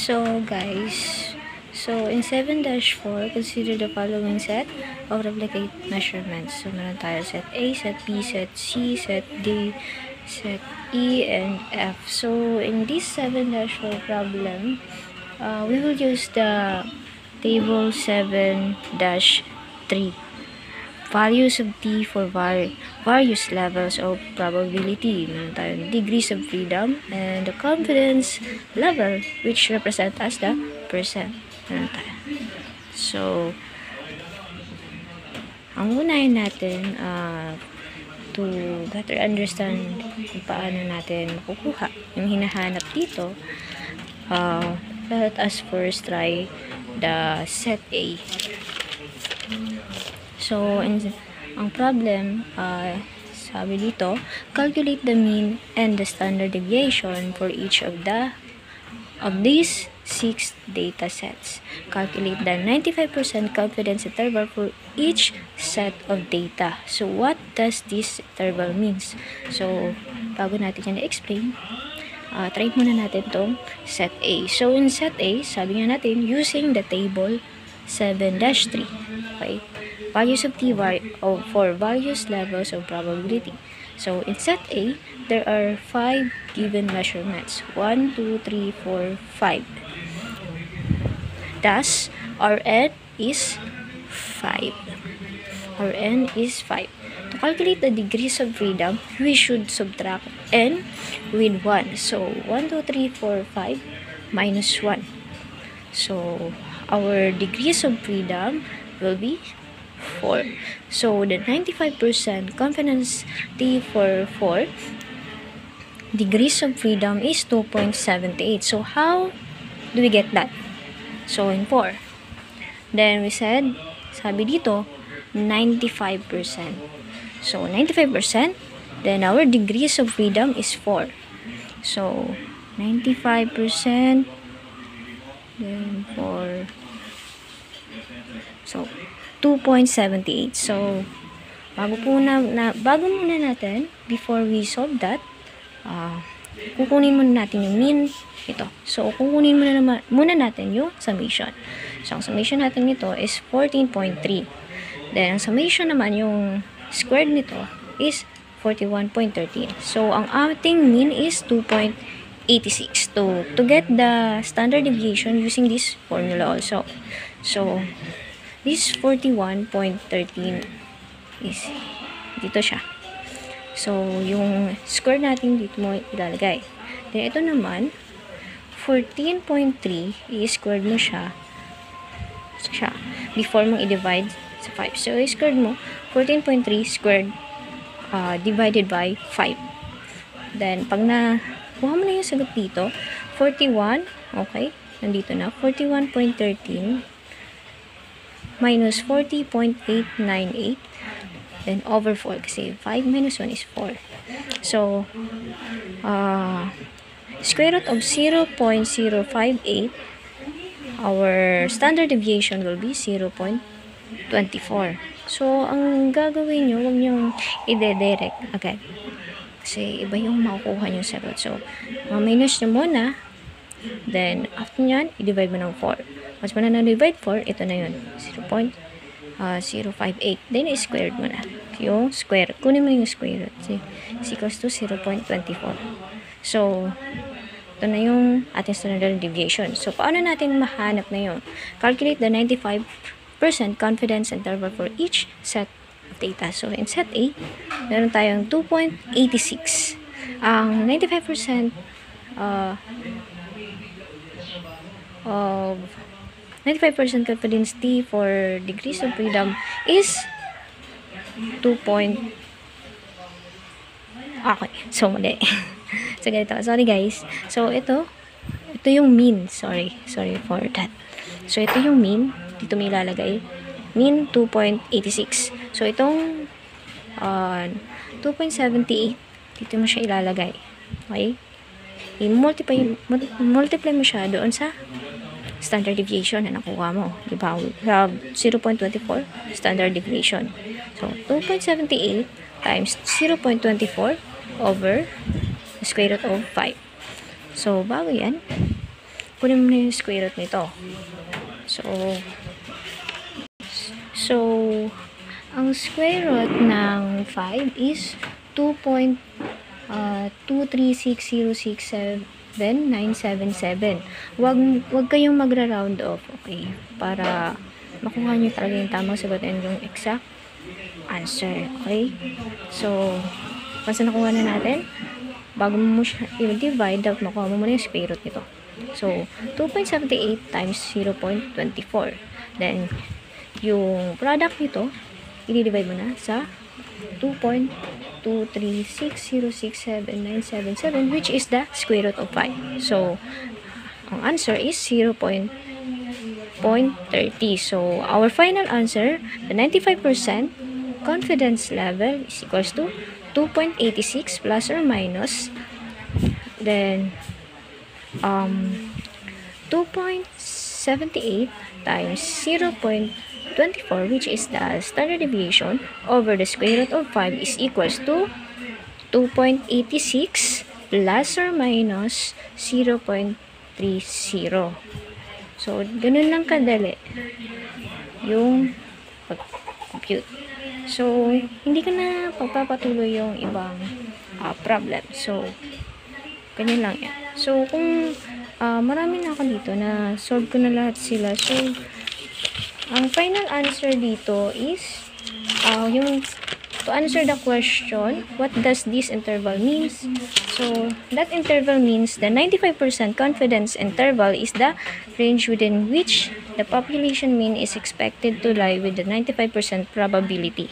So guys, in 7-4, consider the following set of replicate measurements. So meron tayo set A, set B, set C, set D, set E, and F. So in this 7-4 problem, we will use the table 7-3. Values of T for various levels of probability. Meron tayong degrees of freedom and the confidence level, which represent as the percent. Meron tayo. So, ang unahin natin to better understand kung paano natin makukuha yung hinahanap dito, let us first try the set A. So, ang problem, sabi dito, calculate the mean and the standard deviation for each of these 6 data sets. Calculate the 95% confidence interval for each set of data. So, what does this interval means? So, bago natin yan i-explain, try muna natin tong set A. So, in set A, sabi nga natin, using the table 7-3. Okay? Values of T for various levels of probability. So, in set A, there are 5 given measurements. 1, 2, 3, 4, 5. Thus, our N is 5. Our N is 5. To calculate the degrees of freedom, we should subtract N with 1. So, 1, 2, 3, 4, 5 minus 1. So, our degrees of freedom will be 4. So, the 95% confidence T for 4 degrees of freedom is 2.78. So, how do we get that? So, in 4. Then, we said, sabi dito, 95%. So, 95%, then our degrees of freedom is 4. So, 95%, then 4. So, 2.78. So, bago muna natin, before we solve that, kukunin muna natin yung mean ito. So, kukunin muna natin yung summation. So, ang summation natin nito is 14.3. Then, ang summation naman, yung squared nito is 41.13. So, ang ating mean is 2.86. To get the standard deviation using this formula also. So, this 41.13 is dito siya. So, yung square natin dito mo ilalagay. Then, ito naman, 14.3, i-squared mo siya before mong i-divide sa 5. So, i-squared mo, 14.3 squared divided by 5. Then, pag kuha mo na yung sagot dito, 41, okay, nandito na, 41.13 minus 40.898, then over 4, kasi 5 minus 1 is 4. So, square root of 0.058, our standard deviation will be 0.24. So, ang gagawin nyo, huwag nyo i-direct agad. Kasi iba yung makukuha nyo sagot. So, minus nyo muna. Then, after nyan, i-divide mo ng 4. Once mo na na-divide 4, ito na yun. 0.058. Then, i-squared mo na. Yung square. Kunin mo yung square root. Is equals to 0.24. So, ito na yung ating standard deviation. So, paano natin mahanap na yun? Calculate the 95% confidence interval for each set of data. So, in set A, meron tayong 2.86. Ang 95% of 95% confidence T for degrees of freedom is 2. Okay, so mali. So, ganito. Sorry guys. So, ito yung mean. Sorry for that. So, ito yung mean. Dito may ilalagay. Mean 2.86. So, itong 2.78, dito mo siya ilalagay. Okay? I-multiply mo siya doon sa standard deviation na nakuha mo. Diba? We have 0.24 standard deviation. So, 2.78 times 0.24 over the square root of 5. So, bago yan, kunin mo na yung square root nito. So, ang square root ng 5 is 2.236067977. Wag kayong magra-round off, okay? Para makuha nyo talaga yung tamang sagot and yung exact answer, okay? So, once na nakuha na natin, bago mo siya i-divide, dapat makuha mo muna yung square root nito. So, 2.78 times 0.24. Then, yung product nito, i-divide mo na sa 2.236067977, which is the square root of 5. So, ang answer is 0.30. So, our final answer, the 95% confidence level is equals to 2.86 plus or minus, then 2.78 times 0.24, which is the standard deviation, over the square root of 5 is equals to 2.86 plus or minus 0.30. So, ganun lang kadali yung pag-compute. So, hindi ka na pagpapatuloy yung ibang problem. So, ganyan lang yan. So, kung marami na ako dito na solve ko na lahat sila. So, ang final answer dito is to answer the question, what does this interval means? So, that interval means the 95% confidence interval is the range within which the population mean is expected to lie with the 95% probability.